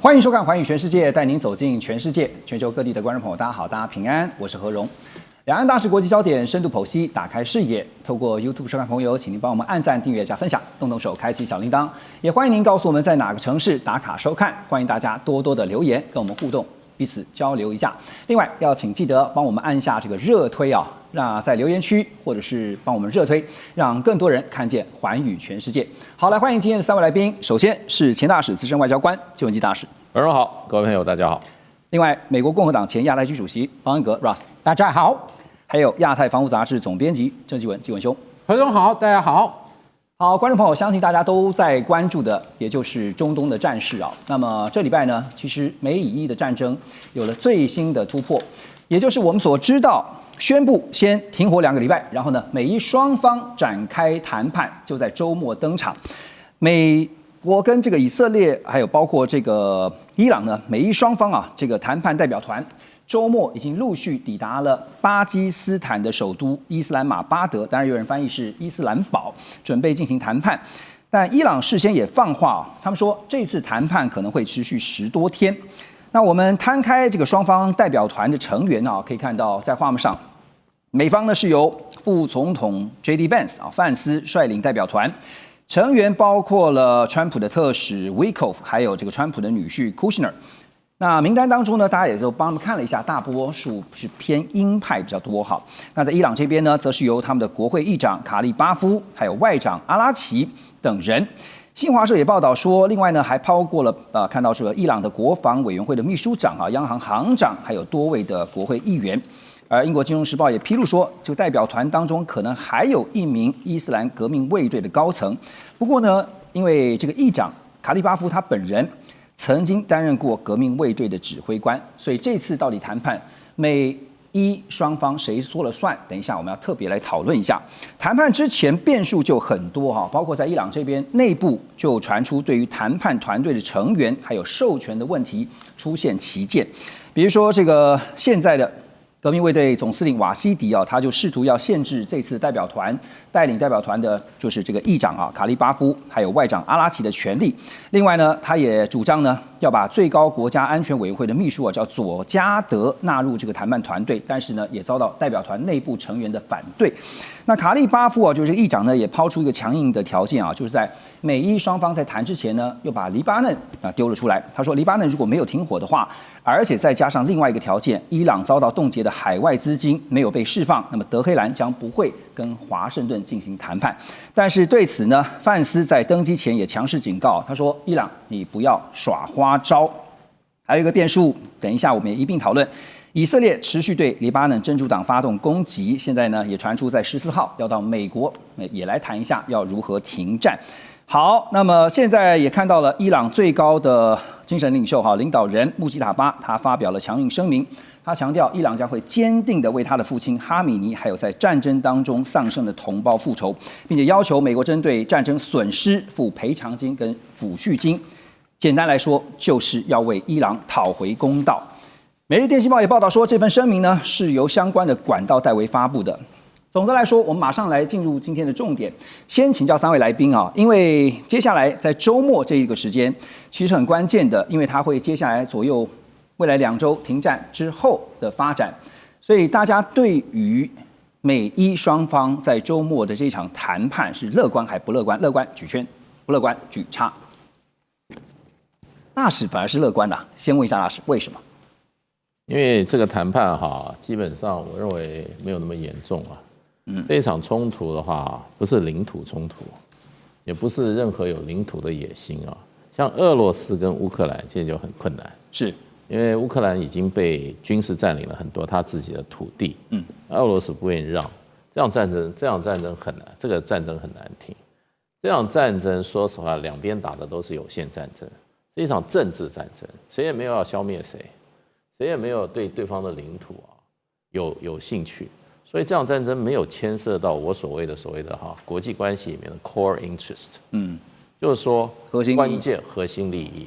歡迎收看《寰宇全世界》，帶您走進全世界、全球各地的觀眾朋友，大家好，大家平安，我是何榮。兩岸大事國際焦點深度剖析，打開視野。透過 YouTube 收看朋友，請您幫我們按讚、訂閱、加分享，動動手開啟小鈴鐺。也歡迎您告訴我們在哪個城市打卡收看，歡迎大家多多的留言跟我們互動，彼此交流一下。另外，要請記得幫我們按下這個熱推啊，讓在留言區或者是幫我們熱推，讓更多人看見寰宇全世界。好，來歡迎今天的3位來賓。首先是前大使資深外交官謝文基大使。何榮好，各位朋友大家好。另外，美國共和党前亞太區主席方恩格 Ross， 大家好。還有亞太防務雜誌總編輯鄭繼文繼文兄。何總好，大家好。好，觀眾朋友，相信大家都在關注的，也就是中東的戰事啊。那麼這禮拜呢，其實美以伊的戰爭有了最新的突破，也就是我們所知道，宣布先停火2個禮拜，然後呢，美伊雙方展開談判，就在週末登場。美國跟這個以色列，還有包括這個伊朗呢，美伊雙方啊，這個談判代表團週末已經陸續抵達了巴基斯坦的首都伊斯蘭馬巴德，當然有人翻譯是伊斯蘭堡，準備進行談判。但伊朗事先也放話，他們說這次談判可能會持續10多天。那我們攤開這個雙方代表團的成員啊，可以看到在畫面上，美方呢是由副總統 J.D. Vance 啊范斯率領代表團。成員包括了川普的特使 Witkoff， 還有這個川普的女婿 Kushner。那名單當中呢，大家也就幫他們看了一下，大多數是偏鷹派比較多哈。那在伊朗這邊呢，則是由他們的國會議長卡利巴夫，還有外長阿拉奇等人。新華社也報道說，另外呢還包括了看到这個伊朗的國防委員會的秘書長啊、央行行長，還有多位的國會議員。而英國金融時報也披露說，這個代表團當中可能還有1名伊斯蘭革命衛隊的高層。不過呢，因為這個議長卡利巴夫他本人曾經擔任過革命衛隊的指揮官，所以這次到底談判美伊雙方誰說了算？等一下我們要特別來討論一下。談判之前變數就很多哈，包括在伊朗這邊內部就傳出對於談判團隊的成員還有授權的問題出現歧見，比如說這個現在的革命衛隊總司令瓦西迪啊，他就試圖要限制這次代表團帶領代表團的，就是這個議長啊卡利巴夫，還有外長阿拉奇的權利。另外呢，他也主張呢要把最高國家安全委員會的秘書啊叫佐加德納入這個談判團隊，但是呢也遭到代表團內部成員的反對。那卡利巴夫啊，就是議長呢也拋出一個強硬的條件啊，就是在美伊雙方在談之前呢，又把黎巴嫩丟了出來。他說，黎巴嫩如果沒有停火的話，而且再加上另外一個條件，伊朗遭到凍結的海外資金沒有被釋放，那麼德黑蘭將不會跟華盛頓進行談判。但是對此呢，范斯在登機前也強勢警告，他說：“伊朗，你不要耍花招。”還有一個變數，等一下我們也一併討論。以色列持續對黎巴嫩真主黨發動攻擊，現在呢也傳出在14號要到美國也來談一下要如何停戰。好，那麼現在也看到了伊朗最高的精神領袖領導人穆吉塔巴，他發表了強硬聲明，他強調伊朗將會堅定地為他的父親哈米尼還有在戰爭當中喪生的同胞復仇，並且要求美國針對戰爭損失付賠償金跟撫恤金。簡單來說，就是要為伊朗討回公道。每日電信報也報道說，這份聲明呢是由相關的管道代為發布的。總的來說，我們馬上來進入今天的重點。先請教3位來賓啊，因為接下來在週末這一個時間其實很關鍵的，因為它會接下來左右未來2週停戰之後的發展，所以大家對於美伊雙方在週末的這場談判是樂觀還不樂觀？樂觀舉圈，不樂觀舉叉。大使反而是樂觀的，先問一下大使為什麼？因為這個談判哈，基本上我認為沒有那麼嚴重啊。這一場衝突的話，不是領土衝突，也不是任何有領土的野心啊。像俄羅斯跟烏克蘭現在就很困難，是因為烏克蘭已經被軍事佔領了很多他自己的土地，俄羅斯不願意讓。這場戰爭很難，這個戰爭很難停。這場戰爭說實話，兩邊打的都是有限戰爭，是一場政治戰爭，誰也沒有要消滅誰，誰也沒有對對方的領土啊有興趣。所以這場戰爭沒有牽涉到我所謂的國際關係裡面的 core interest， 就是說關鍵核心利益，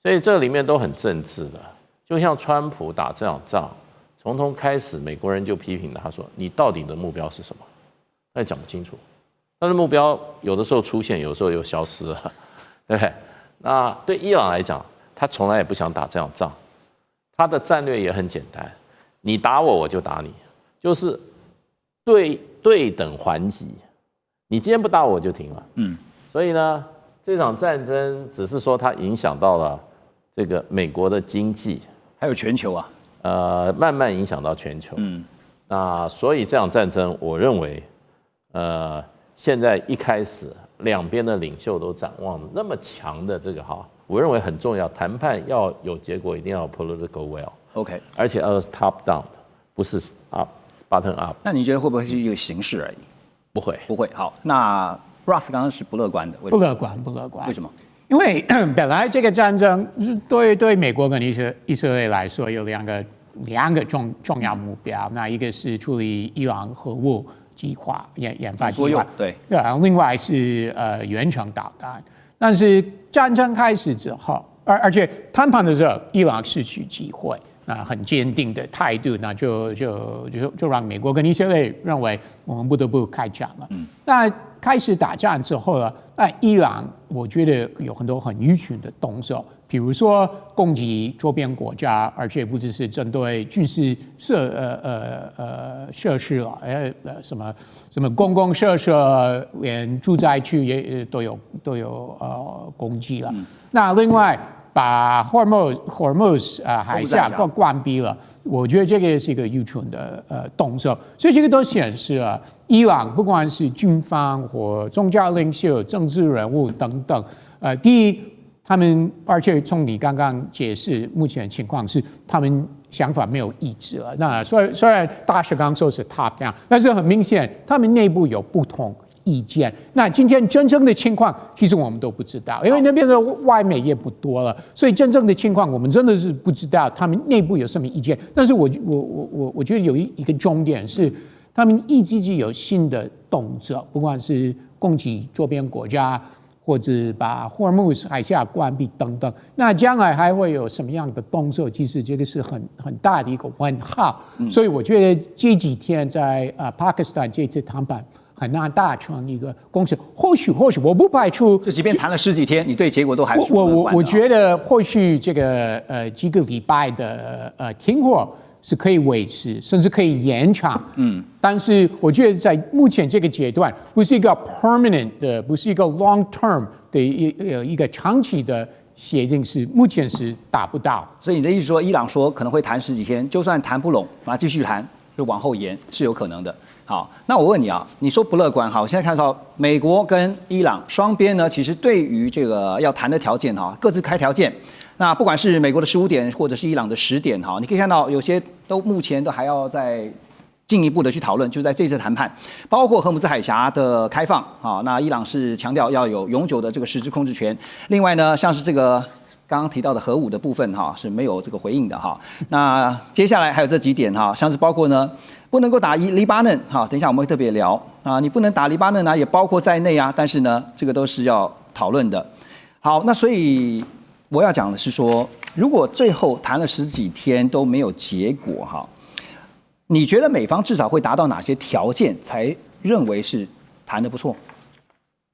所以這裡面都很政治的。就像川普打這場仗，從頭開始美國人就批評他說：“你到底的目標是什麼？”他也講不清楚。他的目標有的時候出現，有的時候又消失了，對不對？那對伊朗來講，他從來也不想打這場仗，他的戰略也很簡單，你打我我就打你，就是對等還擊，你今天不打我就停了。所以呢，這場戰爭只是說它影響到了這個美國的經濟，還有全球啊，慢慢影響到全球。那所以這場戰爭，我認為，現在一開始兩邊的領袖都展望那麼強的這個我認為很重要，談判要有結果，一定要有 political will。OK， 而且要是 top down， 不是 bottom up。那你覺得會不會是一個形式而已？不會。好，那 Ross 剛剛是不樂觀的，不樂觀。為什麼？因為本來這個戰爭對美國跟以色列來說有兩個重要目標，那一個是處理伊朗核武計劃研發計劃，對，另外是遠程導彈。但是戰爭開始之後，而且談判的時候，伊朗失去機會，那很堅定的態度，那就讓美國跟以色列認為我們不得不開戰了。那開始打仗之後呢，那伊朗我覺得有很多很愚蠢的動作，比如說攻擊周邊國家，而且不只是針對軍事設施了，什麼公共設施，連住宅區也都有攻擊了。那另外把Hormuz海峽關閉了，我覺得這個也是一個愚蠢的動作。所以這個都顯示了伊朗不管是軍方或宗教領袖、政治人物等等，第一，他們而且從你剛剛解釋，目前的情況是他們想法沒有一致了。那雖然大使剛說是 top down， 但是很明顯他們內部有不同意見。那今天真正的情況，其實我們都不知道，因為那邊的外媒也不多了，所以真正的情況我們真的是不知道他们內部有什麼意見。但是我覺得有一個重點是，他們一直有新的動作，不管是攻擊周邊國家，或者把霍爾木茲海峽關閉等等，那將來還會有什麼樣的動作？其實這個是很大的一個問號。所以我覺得這幾天在巴基斯坦這次談判很難達成一個共識。或許我不排除，就即便談了十幾天，你對結果都還是不樂觀的。我覺得或許這個幾個禮拜的停火是可以維持，甚至可以延長。但是我覺得在目前這個階段，不是一個 permanent 的，不是一個 long term 的一個長期的協定，是目前是達不到。所以你的意思說，伊朗說可能會談十幾天，就算談不攏，把它繼續談，就往後延是有可能的。好，那我問你啊，你說不樂觀，好，我現在看到美國跟伊朗雙邊呢，其實對於這個要談的條件哈，各自開條件。那不管是美國的15點，或者是伊朗的10點哈，你可以看到有些都目前都還要再進一步的去討論，就在這次談判，包括荷姆茲海峽的開放啊，那伊朗是強調要有永久的這個實質控制權。另外呢，像是這個剛剛提到的核武的部分哈，是沒有這個回應的哈。那接下來還有這幾點哈，像是包括呢，不能夠打黎巴嫩哈，等一下我們會特別聊啊，你不能打黎巴嫩啊，也包括在內啊，但是呢，這個都是要討論的。好，那所以我要講的是說，如果最後談了十幾天都沒有結果哈，你覺得美方至少會達到哪些條件才認為是談得不錯？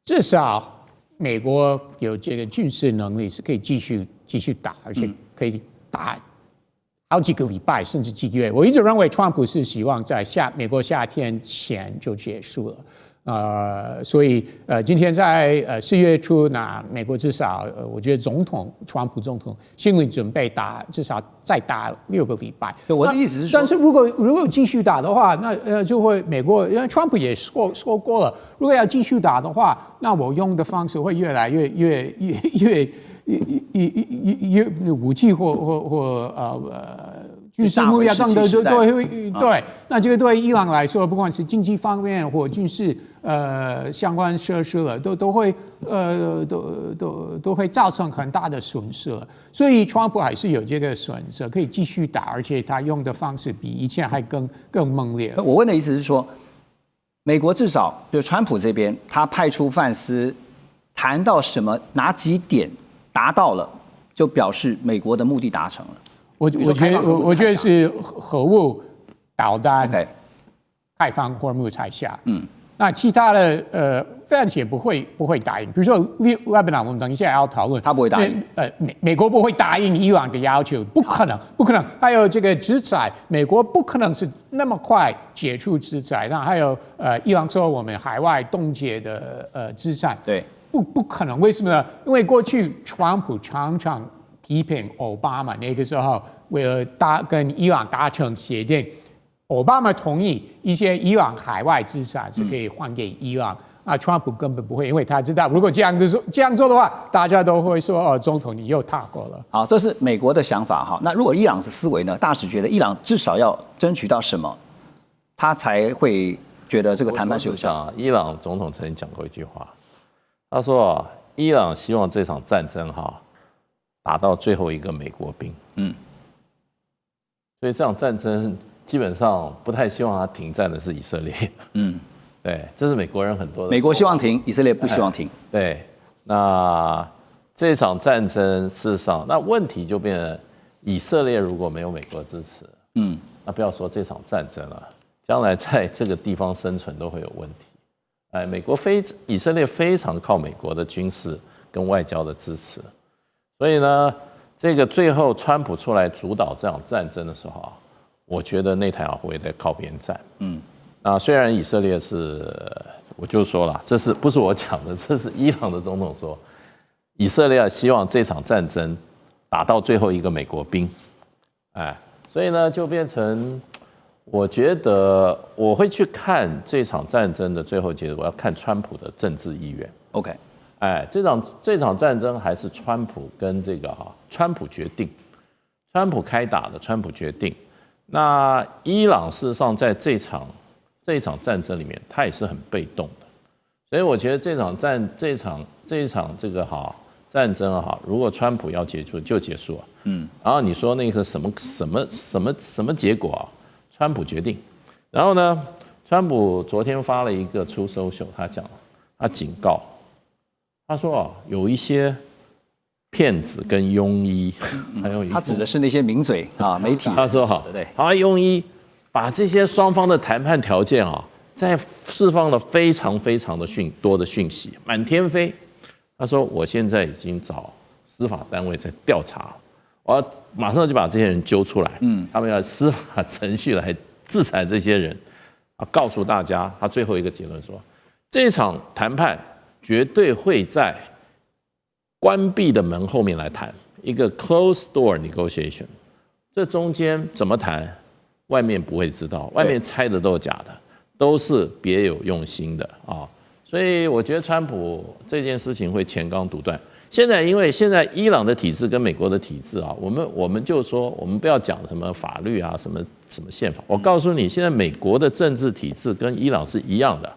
至少美國有這個軍事能力是可以繼續打，而且可以打好幾個禮拜甚至幾個月。我一直認為川普是希望在美國夏天前就結束了。所以今天在4月初，那美國至少我覺得川普總統心裡準備至少再打6個禮拜。我的意思是說，但是如果繼續打的話，那就會美國，因為川普也說過了，如果要繼續打的話，那我用的方式會越來越武器或軍事目標等等都會對。那這個對伊朗來說，不管是經濟方面或軍事相關設施了，都會造成很大的損失了。所以川普還是有這個選擇，可以繼續打，而且他用的方式比以前還更猛烈。我問的意思是說，美國至少就川普這邊，他派出范斯談到哪幾點達到了，就表示美國的目的達成了。我覺得是核武導彈，開放霍爾木茲海峽。那其他的暫且不會答應。比如說黎巴嫩，我們等一下要討論，他不會答應。美國不會答應伊朗的要求，不可能。還有這個制裁，美國不可能是那麼快解除制裁。那還有伊朗說我們海外凍結的資產，對，不可能。為什麼呢？因為過去川普常常批評奧巴馬，那個時候為了跟伊朗達成協定。奧巴馬同意一些伊朗海外資產是可以還給伊朗，川普根本不會，因為他知道如果這樣做的話，大家都會說總統你又踏過了。好，這是美國的想法哈。那如果伊朗的思維呢？大使覺得伊朗至少要爭取到什麼，他才會覺得這個談判是有效？伊朗總統曾經講過一句話，他說伊朗希望這場戰爭打到最後一個美國兵。所以這場戰爭。基本上不太希望他停戰的是以色列，對，這是美國人很多的。美國希望停，以色列不希望停。對，那這場戰爭事實上，那問題就變成以色列如果沒有美國支持，那不要說這場戰爭了，將來在這個地方生存都會有問題。以色列非常靠美國的軍事跟外交的支持，所以呢，這個最後川普出來主導這場戰爭的時候我覺得內塔尼亞胡會在靠邊站。那雖然以色列是，我就說了，這是不是我講的？這是伊朗的總統說，以色列希望這場戰爭打到最後一個美國兵。所以呢，就變成我覺得我會去看這場戰爭的最後結果，要看川普的政治意願。OK， 這場戰爭還是川普跟川普決定，川普開打的，川普決定。那伊朗事實上在這一場戰爭裡面，他也是很被動的，所以我覺得這一場這個戰爭如果川普要結束就結束了，然後你說那個什麼結果川普決定，然後呢，川普昨天發了一個出 social， 他警告，他說有一些騙子跟庸醫，還有他指的是那些名嘴媒體。他說對，庸醫把這些雙方的談判條件再釋放了非常非常的多的訊息，滿天飛。他說我現在已經找司法單位在調查，我要馬上就把這些人揪出來，他們要司法程序來制裁這些人。告訴大家，他最後一個結論說，這場談判絕對會在關閉的門後面來談，一個 closed door negotiation， 這中間怎麼談，外面不會知道，外面猜的都是假的，都是別有用心的所以我覺得川普這件事情會錢綱獨斷。因為現在伊朗的體制跟美國的體制我們就說，我們不要講什麼法律什麼憲法，我告訴你，現在美國的政治體制跟伊朗是一樣的，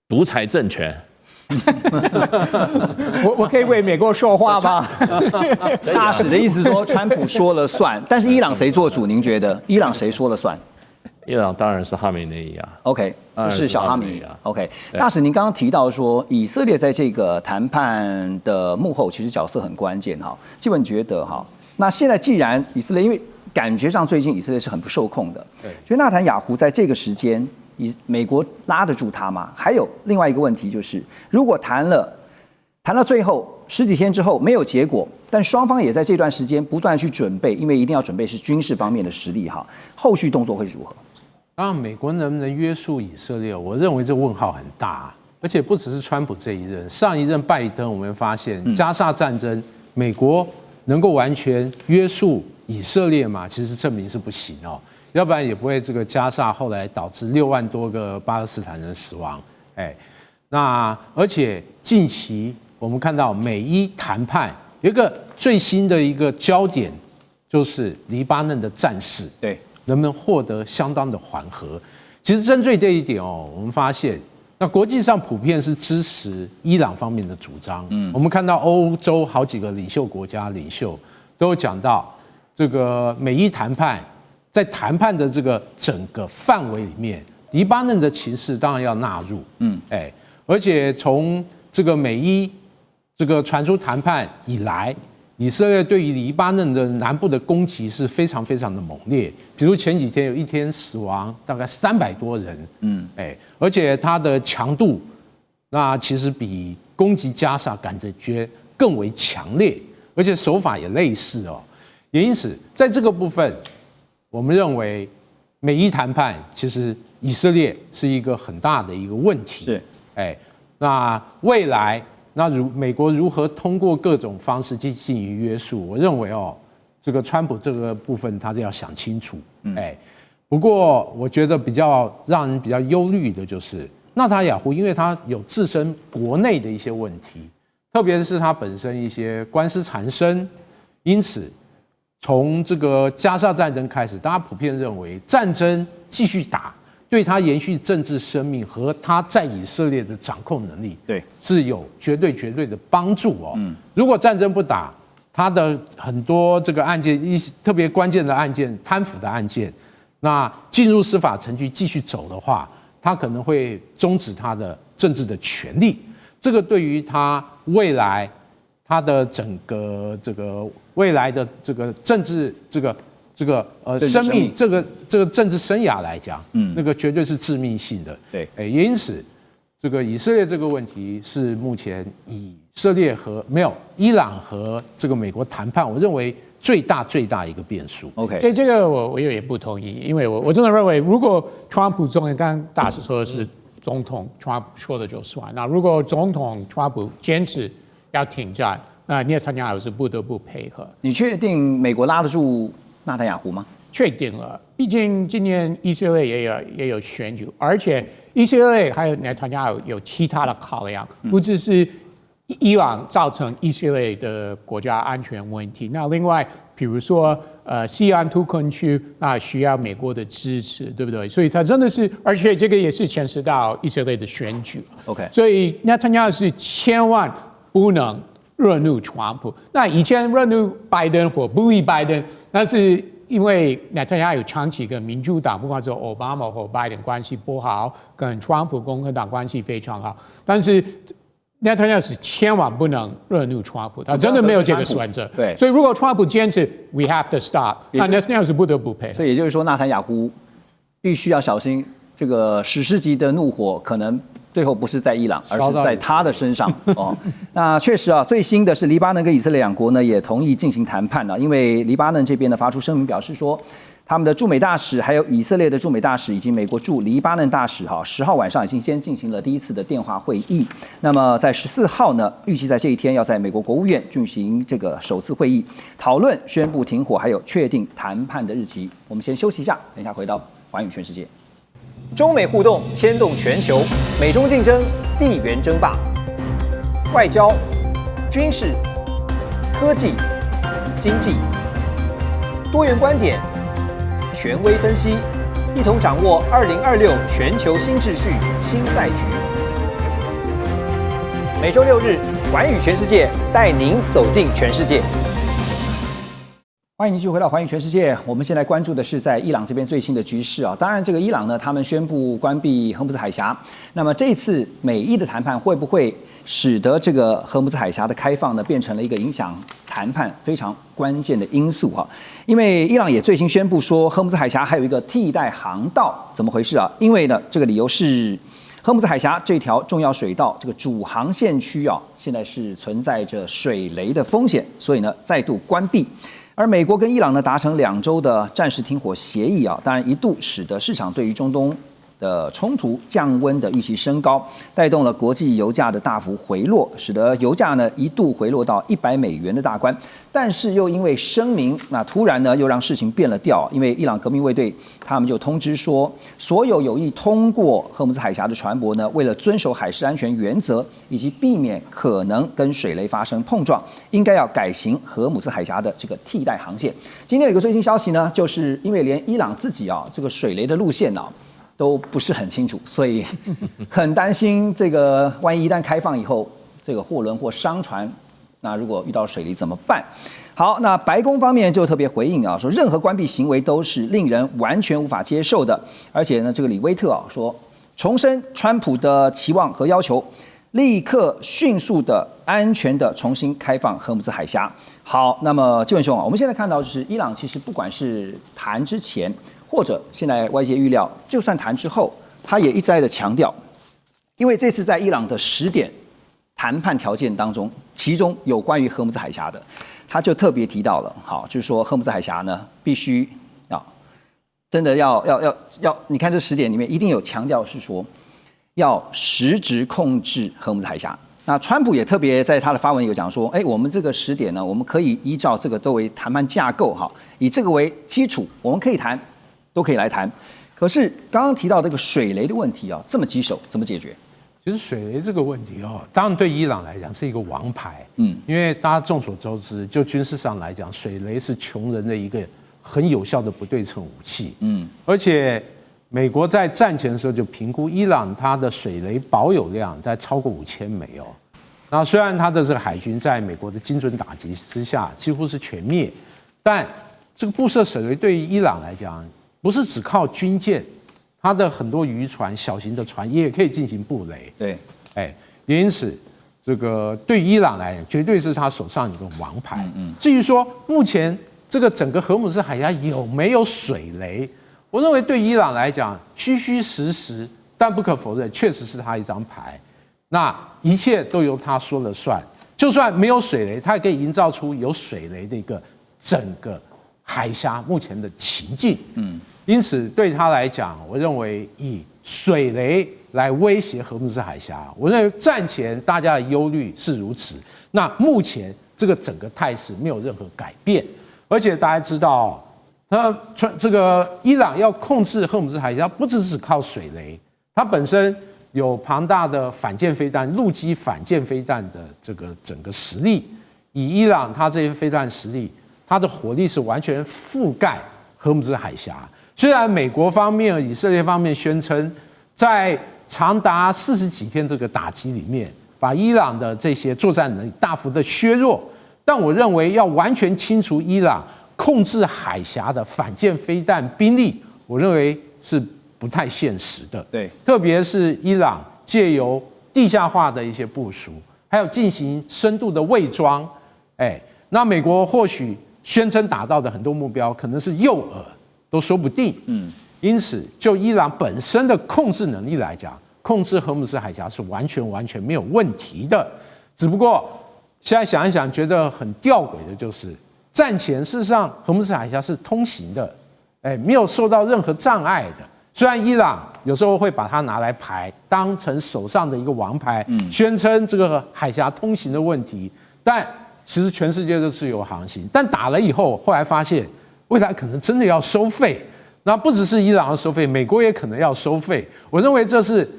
獨裁政權。我可以為美國說話嗎？大使的意思說，川普說了算，但是伊朗誰做主？您覺得伊朗誰說了算？伊朗當然是哈梅內伊OK， 就是小哈梅內伊OK， 大使，您剛剛提到說，以色列在這個談判的幕後其實角色很關鍵基本覺得那現在既然以色列，因為感覺上最近以色列是很不受控的，對，所以納坦雅胡在這個時間，美國拉得住他嗎？還有另外一個問題就是，如果談到最後10幾天之後沒有結果，但雙方也在這段時間不斷去準備，因為一定要準備是軍事方面的實力後續動作會如何？當然，美國能不能約束以色列，我認為這問號很大，而且不只是川普這一任，上一任拜登，我們發現加沙戰爭，美國能夠完全約束以色列嗎？其實證明是不行要不然也不會這個加沙後來導致6萬多個巴勒斯坦人死亡。那而且近期我們看到美伊談判有一個最新的一個焦點，就是黎巴嫩的戰事，對，能不能獲得相當的緩和？其實針對這一點我們發現，那國際上普遍是支持伊朗方面的主張。我們看到歐洲好幾個領袖國家領袖都有講到，這個美伊談判在談判的這個整個範圍裡面，黎巴嫩的情勢當然要納入。而且從這個美伊這個傳出談判以來，以色列對於黎巴嫩的南部的攻擊是非常非常的猛烈。比如前幾天有一天死亡大概300多人，而且它的強度，那其實比攻擊加沙感覺更為強烈，而且手法也類似哦。也因此，在這個部分，我們認為美伊談判其實以色列是一個很大的一個問題。是，那未來。那美國如何通過各種方式去進行約束？我認為這個川普這個部分他是要想清楚。不過我覺得讓人比較憂慮的就是納塔雅胡，因為他有自身國內的一些問題，特別是他本身一些官司纏身，因此從這個加沙戰爭開始，大家普遍認為戰爭繼續打，對他延續政治生命和他在以色列的掌控能力，對，是有絕對的幫助哦。如果戰爭不打，他的很多這個案件，特別關鍵的案件、貪腐的案件，那進入司法程序繼續走的話，他可能會終止他的政治的權利。這個對於他未來他的整個這個未來的這個政治生命這個政治生涯來講，那個絕對是致命性的。对，也因此，這個以色列這個問題是目前以色列伊朗和這個美國談判，我認為最大一個變數。OK， 所以這個我有點不同意，因為我真的認為，如果川普總統剛剛大使說的是總統川普說的就算，那如果總統川普堅持要停戰，那內塔尼亞胡是不得不配合。你確定美國拉得住納塔雅胡嗎？確定了，畢竟今年以色列也有選舉，而且以色列還有內塔尼亞胡有其他的考量，不只是伊朗造成以色列的國家安全問題。那另外，比如說西岸突困區，那需要美國的支持，對不对？所以它真的是，而且這個也是牽涉到以色列的選舉。OK， 所以內塔尼亞胡是千萬不能惹怒川普。那以前惹怒拜登或不利拜登，那是因為內塔尼亞胡長期跟民主黨，不管是奧巴馬或拜登關係不好，跟川普共和黨關係非常好。但是內塔尼亞胡是千萬不能惹怒川普，他真的沒有這個選擇。對，所以如果川普堅持 we have to stop， 那內塔尼亞胡是不得不配合。所以也就是說，納塔雅胡必須要小心，這個史詩級的怒火可能最後不是在伊朗，而是在他的身上。那確實啊，最新的是黎巴嫩跟以色列兩國呢也同意進行談判了，因為黎巴嫩這邊呢發出聲明表示說，他們的駐美大使，還有以色列的駐美大使以及美國駐黎巴嫩大使10號晚上已經先進行了第一次的電話會議。那麼在14號呢，預計在這一天要在美國國務院進行這個首次會議，討論宣布停火，還有確定談判的日期。我們先休息一下，等一下回到寰宇全世界。中美互動牽動全球，美中競爭，地緣爭霸，外交、軍事、科技、經濟，多元觀點，權威分析，一同掌握2026全球新秩序、新賽局。每周6日，寰宇全世界帶您走進全世界。歡迎繼續回到寰宇全世界。我們現在關注的是在伊朗這邊最新的局勢啊。當然，這個伊朗呢，他們宣布關閉荷姆茲海峽。那麼這次美伊的談判會不會使得這個荷姆茲海峽的開放呢，變成了一個影響談判非常關鍵的因素哈？因為伊朗也最新宣布說，荷姆茲海峽還有一個替代航道，怎麼回事啊？因為呢，這個理由是荷姆茲海峽這條重要水道這個主航線區啊，現在是存在着水雷的風險，所以呢，再度關閉。而美國跟伊朗呢達成2週的暫時停火協議啊，當然一度使得市場對於中東的衝突降溫的預期升高，帶動了國際油價的大幅回落，使得油價呢一度回落到$100的大關。但是又因為聲明，那突然呢又讓事情變了調，因為伊朗革命衛隊他們就通知說，所有有意通過荷姆茲海峽的船舶呢，為了遵守海事安全原則以及避免可能跟水雷發生碰撞，應該要改行荷姆茲海峡的這個替代航線。今天有一個最新消息呢，就是因為連伊朗自己啊這個水雷的路線啊都不是很清楚，所以很擔心這個萬一一旦開放以後，這個貨輪或商船，那如果遇到水雷怎麼辦？好，那白宮方面就特別回應啊，說任何關閉行為都是令人完全無法接受的，而且呢，這個李威特啊說，重申川普的期望和要求，立刻迅速的、安全的重新開放荷姆茲海峽。好，那麼紀文兄啊，我們現在看到就是伊朗其實不管是談之前，或者現在外界預料，就算談之後，他也一再的強調，因為這次在伊朗的10點談判條件當中，其中有關於荷姆茲海峽的，他就特別提到了，好，就是說荷姆茲海峽呢必須真的要，你看這10點裡面一定有強調是說要實質控制荷姆茲海峽。那川普也特別在他的發文有講說，我們這個10點呢，我們可以依照這個作為談判架構哈，以這個為基礎，我們可以談，都可以來談。可是剛剛提到這個水雷的問題啊，這麼棘手，怎麼解決？其實水雷這個問題哦，當然對伊朗來講是一個王牌，因為大家眾所周知，就軍事上來講，水雷是窮人的一個很有效的不對稱武器，而且美國在戰前的時候就評估伊朗它的水雷保有量在超過5000枚哦。那雖然它的這個海軍在美國的精準打擊之下幾乎是全滅，但這個布設水雷對於伊朗來講，不是只靠軍艦，它的很多漁船、小型的船也可以進行布雷。對，也因此這個對於伊朗來講，絕對是他手上一個王牌。至於說目前這個整個荷姆斯海峽有沒有水雷？我認為對伊朗來講，虛虛實實，但不可否認，確實是他一張牌。那一切都由他說了算。就算沒有水雷，他也可以營造出有水雷的一個整個海峽目前的情境。因此對他來講，我認為以水雷來威脅荷姆斯海峽，我認為戰前大家的憂慮是如此。那目前這個整個態勢沒有任何改變，而且大家知道。這個伊朗要控制荷姆茲海峽，不只是靠水雷，它本身有龐大的反艦飛彈、陸基反艦飛彈的這個整個實力。以伊朗它這些飛彈實力，它的火力是完全覆蓋荷姆茲海峽。雖然美國方面、以色列方面宣稱，在長達40幾天這個打擊裡面，把伊朗的這些作戰能力大幅的削弱，但我認為要完全清除伊朗控制海峽的反艦飛彈兵力，我認為是不太現實的。對，特別是伊朗借由地下化的一些部署，還有進行深度的偽裝，那美國或許宣稱打到的很多目標可能是誘餌，都說不定。因此就伊朗本身的控制能力來講，控制荷姆斯海峽是完全沒有問題的。只不過現在想一想，覺得很弔詭的就是。戰前事實上，荷姆斯海峽是通行的，沒有受到任何障礙的。雖然伊朗有時候會把它拿來牌，當成手上的一個王牌，宣稱這個海峽通行的問題，但其實全世界都自由航行。但打了以後，後來發現未來可能真的要收費，那不只是伊朗要收費，美國也可能要收費。我認為這是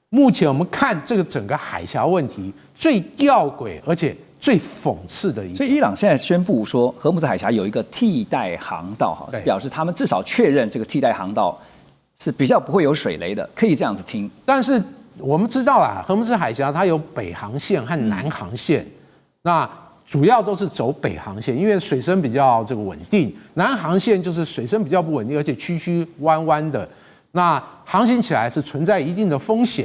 目前我們看這個整個海峽問題最吊詭，而且最諷刺的一個。所以伊朗現在宣布說，荷姆茲海峡有一個替代航道，哈，表示他們至少確認這個替代航道是比较不會有水雷的，可以這樣子聽。但是我們知道啊，荷姆茲海峽它有北航線和南航線，那主要都是走北航線，因為水深比較這個穩定；南航線就是水深比較不穩定，而且曲曲彎彎的，那航行起來是存在一定的風險。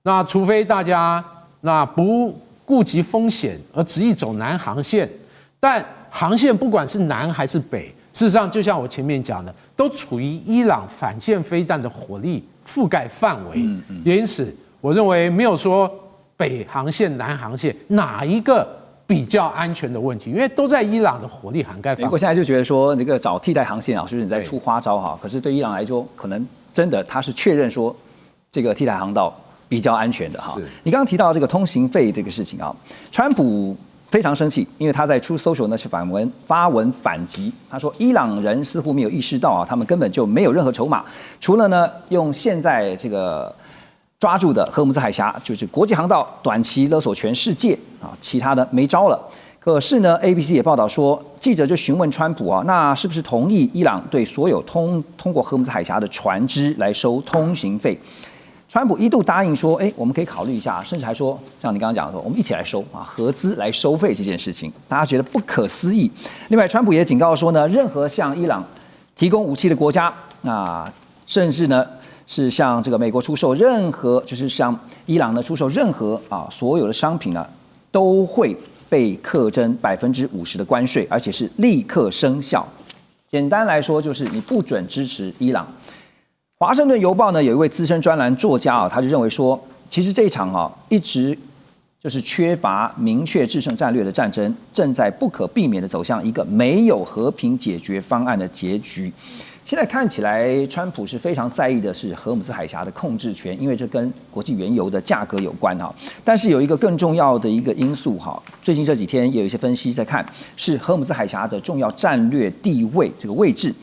那除非大家那不顧及風險而執意走南航線，但航線不管是南還是北，事實上就像我前面講的，都處於伊朗反艦飛彈的火力覆蓋範圍。因此，我認為沒有說北航線、南航線哪一個比較安全的問題，因為都在伊朗的火力涵蓋範圍。美國現在就覺得說，這個找替代航線啊，就是你在出花招哈。可是對伊朗來說，可能真的他是確認說，這個替代航道比較安全的哈。你剛剛提到這個通行費這個事情啊，川普非常生氣，因為他在 Truth Social 呢是發文反擊，他說伊朗人似乎沒有意識到啊，他們根本就沒有任何籌碼，除了呢用現在這個抓住的荷姆茲海峽就是國際航道短期勒索全世界啊，其他的沒招了。可是呢 ，ABC 也報道說，記者就詢問川普啊，那是不是同意伊朗對所有通過荷姆茲海峽的船只來收通行費？川普一度答應說，我們可以考慮一下，甚至還說，像你剛剛講的說，我們一起來收啊，合資來收費這件事情，大家覺得不可思議。另外，川普也警告說呢，任何向伊朗提供武器的國家，甚至呢是向這個美國出售任何，就是向伊朗呢出售任何所有的商品呢，都會被課徵50%的關稅，而且是立刻生效。簡單來說，就是你不准支持伊朗。華盛頓郵報呢有一位資深專欄作家啊，他就認為說，其實這一場一直就是缺乏明確制勝戰略的戰爭，正在不可避免地走向一個沒有和平解決方案的結局。現在看起來，川普是非常在意的是荷姆斯海峽的控制權，因為這跟國際原油的價格有關哈。但是有一個更重要的一個因素哈，最近這幾天也有一些分析在看，是荷姆斯海峽的重要戰略地位這個位置，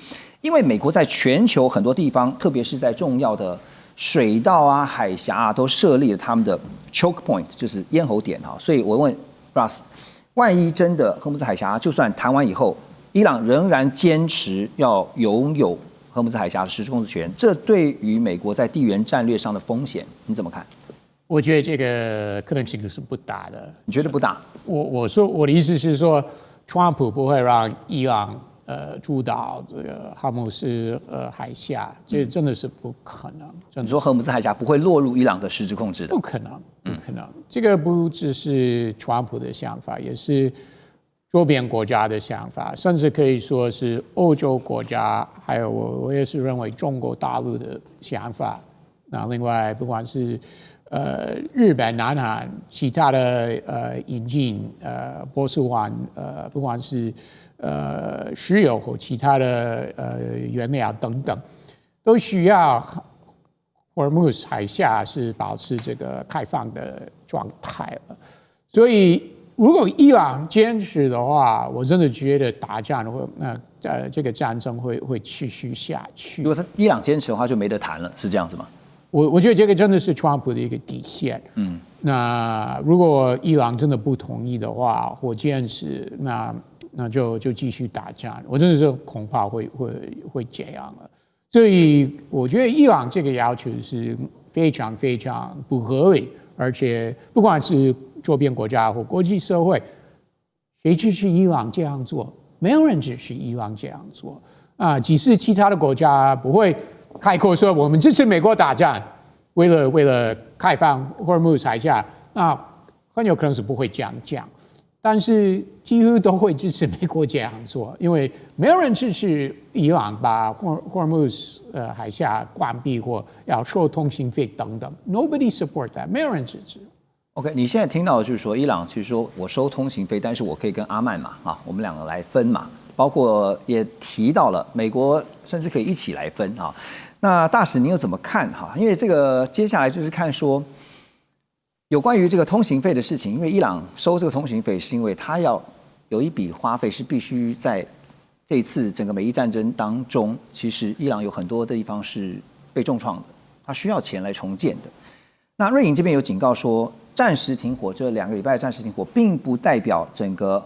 因為美國在全球很多地方，特別是在重要的水道啊、海峽啊，都設立了他們的 choke point， 就是咽喉點哈。所以我問 Russ， 萬一真的荷姆斯海峽就算談完以後，伊朗仍然堅持要擁有荷姆斯海峽的實質控制權，這對於美國在地緣戰略上的風險，你怎麼看？我覺得這個可能性是不大的。你覺得不大？我的意思是說，川普不會讓伊朗主導這個荷姆斯海峽，這真的是不可能。你說荷姆斯海峽不會落入伊朗的實質控制的？不可能，不可能。這個不只是川普的想法，也是周邊國家的想法，甚至可以說是歐洲國家，還有我也是認為中國大陸的想法。那另外，不管是日本、南韓、其他的引進波斯灣不管是石油或其他的原料等等，都需要霍爾木茲海峽是保持這個開放的狀態了。所以，如果伊朗堅持的話，我真的覺得打仗會這個戰爭會持續下去。如果伊朗堅持的話，就沒得談了，是這樣子嗎？我覺得這個真的是川普的一個底線。那如果伊朗真的不同意的話，或堅持，那就繼續打仗。我真的是恐怕會這樣了。所以我覺得伊朗這個要求是非常非常不合理，而且不管是周邊國家或國際社會，誰支持伊朗這樣做？沒有人支持伊朗這樣做啊！即使其他的國家不會開口說我們支持美國打仗，為了開放霍爾木茲海峽，那很有可能是不會這樣講。但是幾乎都會支持美國這樣做，因為沒有人支持伊朗把霍爾木茲海峽關閉或要收通信費等等。Nobody support that， 沒有人支持。OK， 你現在聽到的就是說，伊朗其實說我收通行費，但是我可以跟阿曼嘛，我們兩個來分嘛，包括也提到了美國甚至可以一起來分啊。那大使您又怎麼看哈？因為這個接下來就是看說有關於這個通行費的事情，因為伊朗收這個通行費是因為他要有一筆花費是必須在這一次整個美伊戰爭當中，其實伊朗有很多的地方是被重創的，他需要錢來重建的。那瑞穎這邊有警告說，暫時停火這2個禮拜的暫時停火，並不代表整個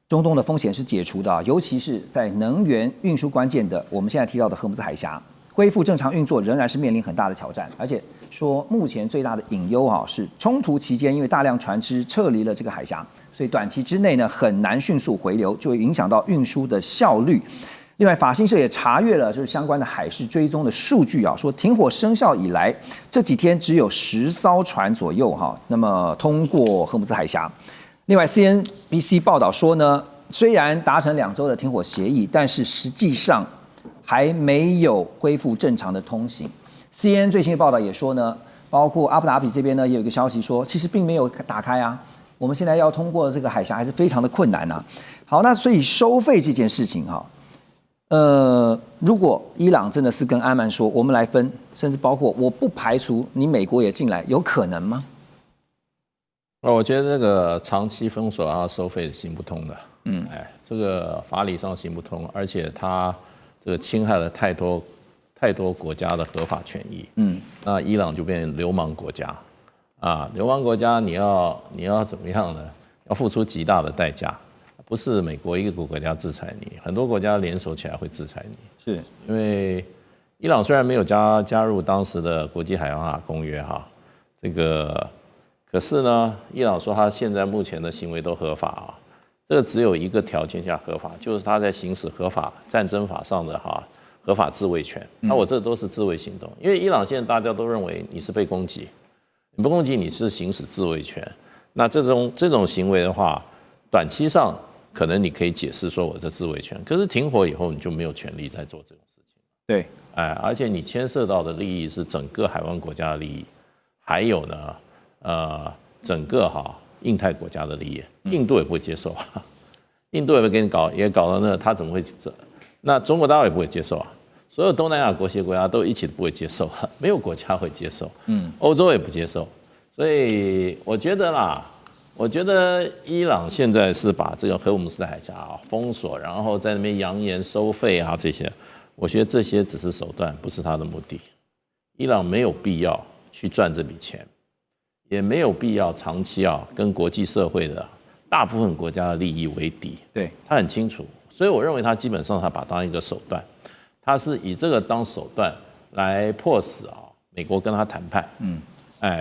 中東的風險是解除的，尤其是在能源運輸關鍵的我們現在提到的荷姆斯海峽，恢復正常運作仍然是面臨很大的挑戰。而且說目前最大的隱憂是衝突期間，因為大量船只撤離了這個海峽，所以短期之內呢很難迅速回流，就會影響到運輸的效率。另外，法新社也查閱了就是相關的海事追蹤的數據說停火生效以來，這幾天只有10艘船左右那麼通過荷姆斯海峽。另外 ，CNBC 報道說呢，雖然達成2週的停火協議，但是實際上還沒有恢復正常的通行。CNN 最新的報道也說呢，包括阿布達比這邊呢也有一個消息說，其實並沒有打開啊，我們現在要通過這個海峽還是非常的困難啊。好，那所以收費這件事情如果伊朗真的是跟阿曼說我們來分，甚至包括我不排除你美國也進來，有可能嗎？我覺得這個長期封鎖要收費是行不通的。這個法理上行不通，而且它這個侵害了太多國家的合法權益。那伊朗就變成流氓國家啊！流氓國家你要怎麼樣呢？要付出極大的代價。不是美國一個國家制裁你，很多國家聯手起來會制裁你。是因為伊朗雖然沒有加入當時的國際海洋法公約可是呢，伊朗說他現在目前的行為都合法這個只有一個條件下合法，就是他在行使合法戰爭法上的合法自衛權。那我這都是自衛行動，因為伊朗現在大家都認為你是被攻擊，你不攻擊你是行使自衛權。那這種行為的話，短期上可能你可以解釋說我的自衛權，可是停火以後你就沒有權利再做這種事情。對，而且你牽涉到的利益是整個海灣國家的利益，還有呢，整個印太國家的利益，印度也不會接受啊，印度也會給你搞到那他怎麼會？那中國大陸也不會接受啊，所有東南亞國家都一起不會接受啊，沒有國家會接受，歐洲也不接受，所以我覺得伊朗現在是把這個荷爾木斯海峽封鎖，然後在那邊揚言收費啊這些，我覺得這些只是手段，不是他的目的。伊朗沒有必要去賺這筆錢，也沒有必要長期跟國際社會的大部分國家的利益為敵。對，他很清楚，所以我認為他基本上他把它當一個手段，他是以這個當手段來迫使美國跟他談判，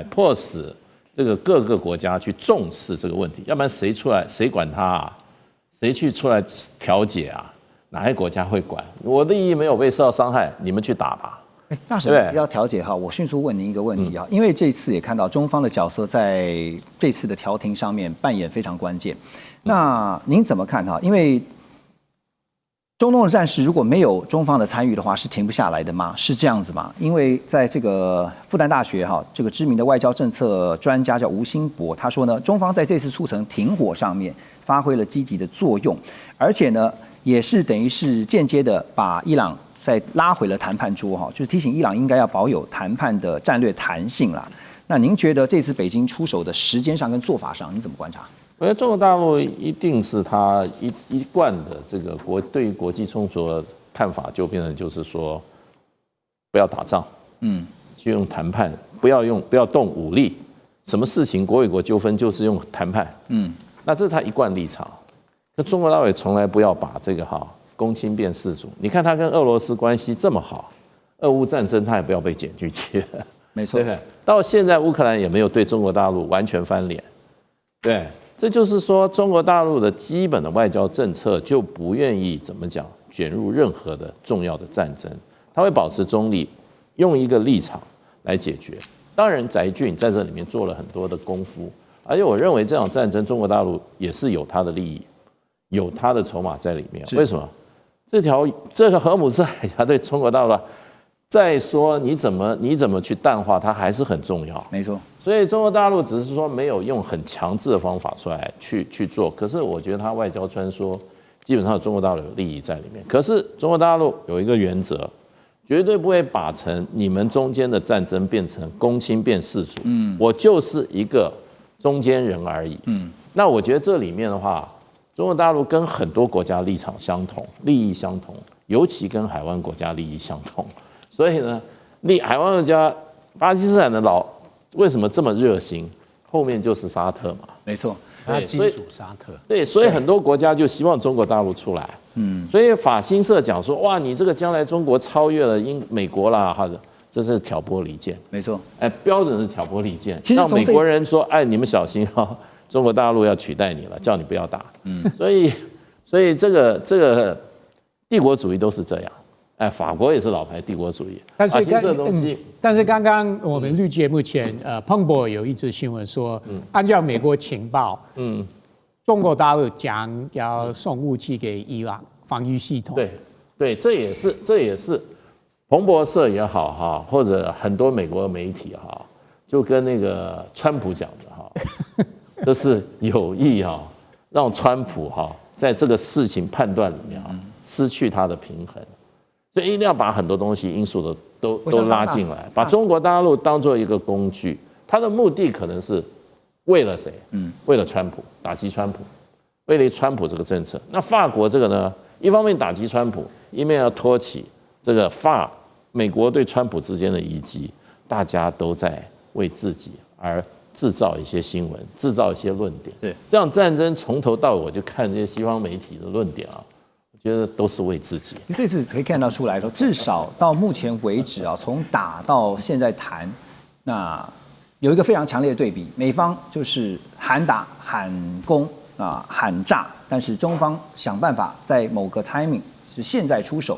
迫使這個各個國家去重視這個問題，要不然誰出來誰管他啊？誰去出來調解啊？哪些國家會管？我的利益沒有被受到傷害，你們去打吧。大使要調解哈，我迅速問您一個問題啊，因為這次也看到中方的角色在這次的調停上面扮演非常關鍵。那您怎麼看哈？因為中東的戰事如果沒有中方的參與的話，是停不下來的嗎？是這樣子嗎？因為在這個復旦大學這個知名的外交政策專家叫吳興博，他說呢，中方在這次促成停火上面發揮了積極的作用，而且呢，也是等於是間接的把伊朗再拉回了談判桌就是提醒伊朗應該要保有談判的戰略彈性啦。那您覺得這次北京出手的時間上跟做法上，你怎麼觀察？我覺得中國大陸一定是他一貫的這個對於國際衝突的看法，就變成就是說不要打仗，就用談判，不要動武力，什麼事情國與國糾紛就是用談判，那這是他一貫立場。那中國大陸也從來不要把這個攻親變世主。你看他跟俄羅斯關係這麼好，俄烏戰爭他也不要被捲進去，沒錯，對不對？到現在烏克蘭也沒有對中國大陸完全翻臉，對。這就是說，中國大陸的基本的外交政策就不願意怎麼講捲入任何的重要的戰爭，他會保持中立，用一個立場來解決。當然，翟俊在這裡面做了很多的功夫，而且我認為這場戰爭，中國大陸也是有他的利益，有他的籌碼在裡面。為什麼？這個荷爾木斯海峽對中國大陸，再說你怎麼去淡化它，還是很重要。沒錯。所以中國大陸只是說沒有用很強制的方法出來去做，可是我覺得他外交穿梭基本上中國大陸有利益在裡面。可是中國大陸有一個原則，絕對不會把成你們中間的戰爭變成公親變世主。我就是一個中間人而已。那我覺得這裡面的話，中國大陸跟很多國家立场相同，利益相同，尤其跟海灣國家利益相同。所以呢，海灣國家巴基斯坦的為什麼這麼熱心？後面就是沙特嘛，沒錯，他金主沙特。對，所以很多國家就希望中國大陸出來。所以法新社講說，哇，你這個將來中國超越了美國啦，這是挑撥離間。沒錯，標準是挑撥離間。讓美國人說，你們小心中國大陸要取代你了，叫你不要打。所以這個帝國主義都是這樣。法國也是老牌帝國主義，但是剛剛我們錄節目前，彭博有一則新聞說，按照美國情報，中國大陸將要送武器給伊朗防禦系統。對，這也是彭博社也好或者很多美國媒体就跟那個川普講的這是有意讓川普在這個事情判斷裡面失去他的平衡。所以一定要把很多東西因素都拉進來，把中國大陸當作一個工具，他的目的可能是為了誰？為了川普，打擊川普，為了川普這個政策。那法國這個呢，一方面打擊川普，一面要托起這個美國對川普之間的遺跡，大家都在為自己而製造一些新聞，製造一些論點。對，這樣戰爭從頭到尾，我就看這些西方媒體的論點覺得都是為自己。這次可以看到出來說，至少到目前為止從打到現在談，那有一個非常強烈的對比，美方就是喊打、喊攻喊炸，但是中方想辦法在某個 timing 是現在出手，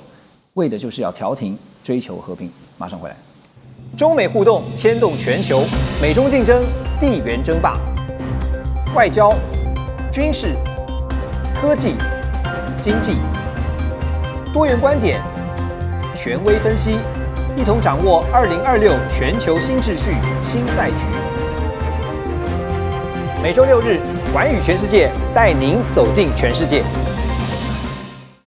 為的就是要調停、追求和平。馬上回來。中美互動牽動全球，美中競爭、地緣爭霸、外交、軍事、科技、經濟，多元觀點，權威分析，一同掌握2026全球新秩序、新賽局。每週6日，寰宇全世界帶您走進全世界。